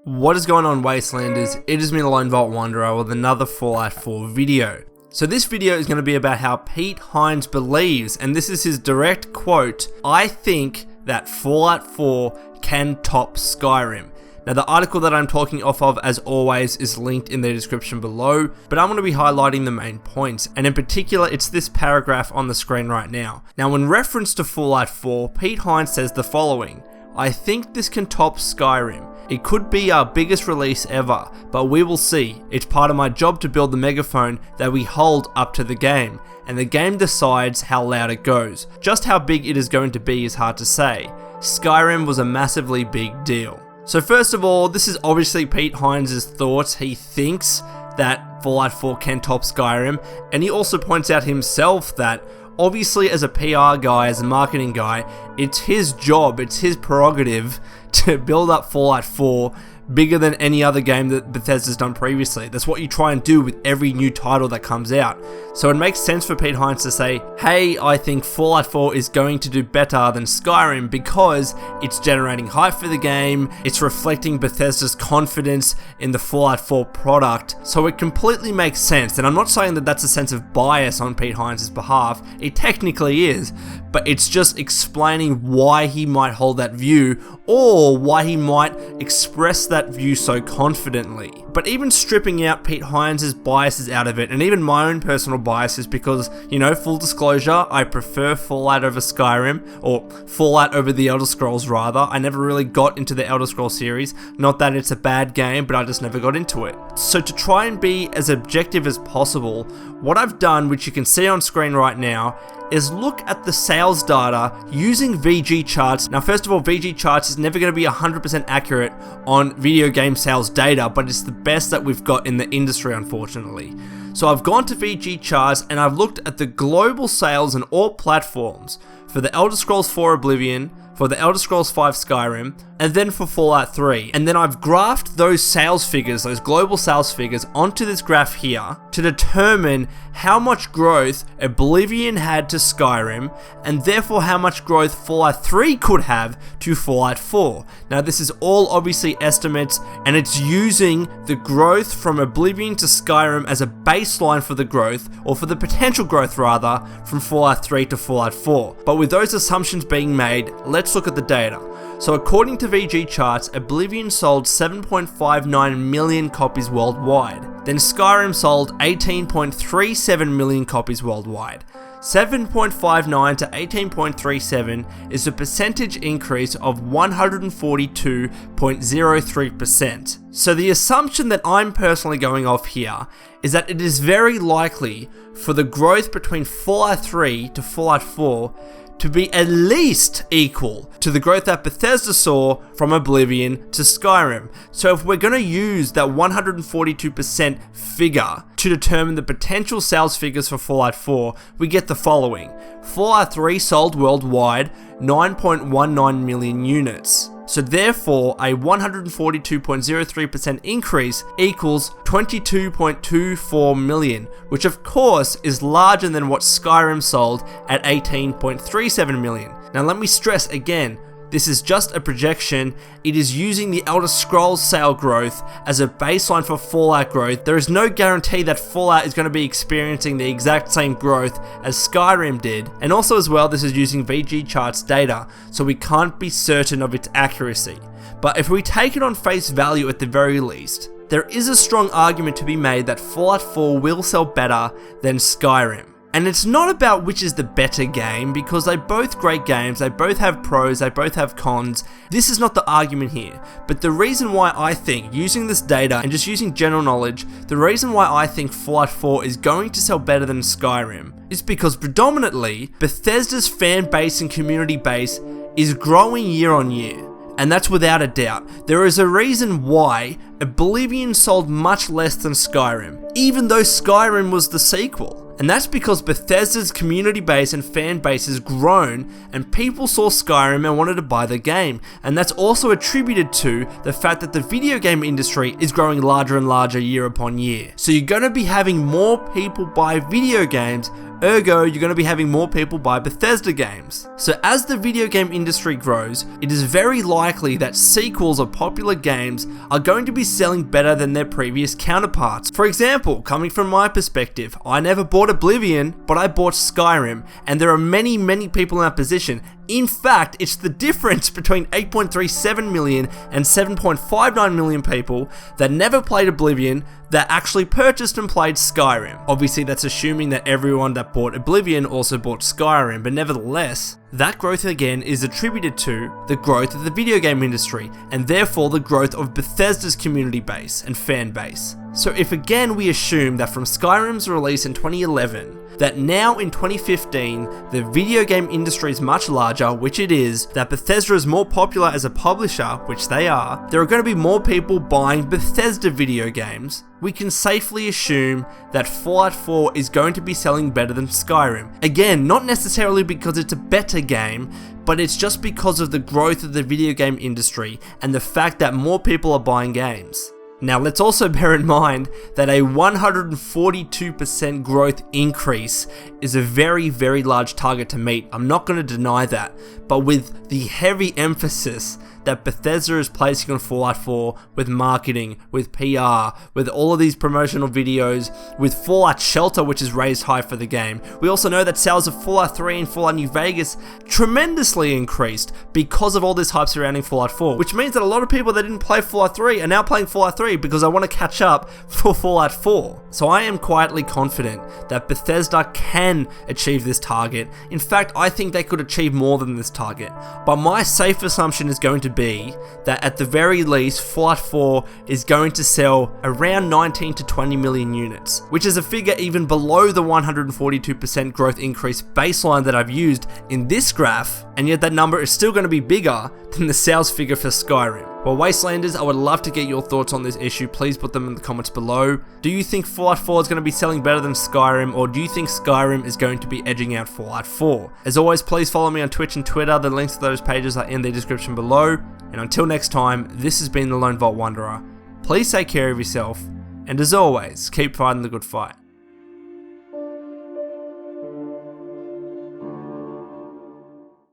What is going on, Wastelanders? It is me, the Lone Vault Wanderer, with another Fallout 4 video. So this video is going to be about how Pete Hines believes, and this is his direct quote, "I think that Fallout 4 can top Skyrim." Now the article that I'm talking off of, as always, is linked in the description below, but I'm going to be highlighting the main points, and in particular it's this paragraph on the screen right now. Now in reference to Fallout 4, Pete Hines says the following: "I think this can top Skyrim. It could be our biggest release ever, but we will see. It's part of my job to build the megaphone that we hold up to the game, and the game decides how loud it goes. Just how big it is going to be is hard to say. Skyrim was a massively big deal." So first of all, this is obviously Pete Hines' thoughts. He thinks that Fallout 4 can top Skyrim, and he also points out himself that obviously as a PR guy, as a marketing guy, it's his job, it's his prerogative to build up Fallout 4 bigger than any other game that Bethesda's done previously. That's what you try and do with every new title that comes out. So it makes sense for Pete Hines to say, hey, I think Fallout 4 is going to do better than Skyrim because it's generating hype for the game, it's reflecting Bethesda's confidence in the Fallout 4 product. So it completely makes sense, and I'm not saying that that's a sense of bias on Pete Hines' behalf, it technically is, but it's just explaining why he might hold that view, or why he might express that view so confidently. But even stripping out Pete Hines' biases out of it, and even my own personal biases, because, you know, full disclosure, I prefer Fallout over Skyrim, or Fallout over the Elder Scrolls rather. I never really got into the Elder Scrolls series, not that it's a bad game, but I just never got into it. So to try and be as objective as possible, what I've done, which you can see on screen right now, is look at the sales data using VG charts. Now first of all, VG charts is never going to be 100% accurate on video game sales data, but it's the best that we've got in the industry, unfortunately. So I've gone to VG charts and I've looked at the global sales on all platforms for the Elder Scrolls 4 Oblivion, for the Elder Scrolls 5 Skyrim, and then for Fallout 3. And then I've graphed those sales figures, those global sales figures, onto this graph here to determine how much growth Oblivion had to Skyrim, and therefore how much growth Fallout 3 could have to Fallout 4. Now this is all obviously estimates, and it's using the growth from Oblivion to Skyrim as a baseline for the growth, or for the potential growth rather, from Fallout 3 to Fallout 4. But with those assumptions being made, let's look at the data. So according to VG charts, Oblivion sold 7.59 million copies worldwide. Then Skyrim sold 18.37 million copies worldwide. 7.59 to 18.37 is a percentage increase of 142.03%. So the assumption that I'm personally going off here is that it is very likely for the growth between Fallout 3 to Fallout 4 to be at least equal to the growth that Bethesda saw from Oblivion to Skyrim. So if we're going to use that 142% figure to determine the potential sales figures for Fallout 4, we get the following. Fallout 3 sold worldwide 9.19 million units. So therefore, a 142.03% increase equals 22.24 million, which of course is larger than what Skyrim sold at 18.37 million. Now let me stress again, this is just a projection. It is using the Elder Scrolls sale growth as a baseline for Fallout growth. There is no guarantee that Fallout is going to be experiencing the exact same growth as Skyrim did. And also as well, this is using VG charts data, so we can't be certain of its accuracy. But if we take it on face value at the very least, there is a strong argument to be made that Fallout 4 will sell better than Skyrim. And it's not about which is the better game, because they're both great games, they both have pros, they both have cons. This is not the argument here. But the reason why I think, using this data and just using general knowledge, the reason why I think Fallout 4 is going to sell better than Skyrim is because predominantly Bethesda's fan base and community base is growing year on year. And that's without a doubt. There is a reason why Oblivion sold much less than Skyrim, even though Skyrim was the sequel. And that's because Bethesda's community base and fan base has grown, and people saw Skyrim and wanted to buy the game. And that's also attributed to the fact that the video game industry is growing larger and larger year upon year. So you're going to be having more people buy video games, ergo you're going to be having more people buy Bethesda games. So as the video game industry grows, it is very likely that sequels of popular games are going to be selling better than their previous counterparts. For example, coming from my perspective, I never bought Oblivion, but I bought Skyrim, and there are many people in that position. In fact, it's the difference between 8.37 million and 7.59 million people that never played Oblivion that actually purchased and played Skyrim. Obviously, that's assuming that everyone that bought Oblivion also bought Skyrim, but nevertheless, that growth again is attributed to the growth of the video game industry, and therefore the growth of Bethesda's community base and fan base. So if again we assume that from Skyrim's release in 2011, that now in 2015, the video game industry is much larger, which it is, that Bethesda is more popular as a publisher, which they are, there are going to be more people buying Bethesda video games, we can safely assume that Fallout 4 is going to be selling better than Skyrim. Again, not necessarily because it's a better game, but it's just because of the growth of the video game industry and the fact that more people are buying games. Now let's also bear in mind that a 142% growth increase is a very large target to meet. I'm not going to deny that, but with the heavy emphasis that Bethesda is placing on Fallout 4 with marketing, with PR, with all of these promotional videos, with Fallout Shelter, which is raised high for the game. We also know that sales of Fallout 3 and Fallout New Vegas tremendously increased because of all this hype surrounding Fallout 4, which means that a lot of people that didn't play Fallout 3 are now playing Fallout 3 because I want to catch up for Fallout 4. So I am quietly confident that Bethesda can achieve this target. In fact, I think they could achieve more than this target. But my safe assumption is going to be that at the very least, Fallout 4 is going to sell around 19 to 20 million units, which is a figure even below the 142% growth increase baseline that I've used in this graph, and yet that number is still going to be bigger than the sales figure for Skyrim. Well, Wastelanders, I would love to get your thoughts on this issue. Please put them in the comments below. Do you think Fallout 4 is going to be selling better than Skyrim, or do you think Skyrim is going to be edging out Fallout 4? As always, please follow me on Twitch and Twitter. The links to those pages are in the description below. And until next time, this has been the Lone Vault Wanderer. Please take care of yourself, and as always, keep fighting the good fight.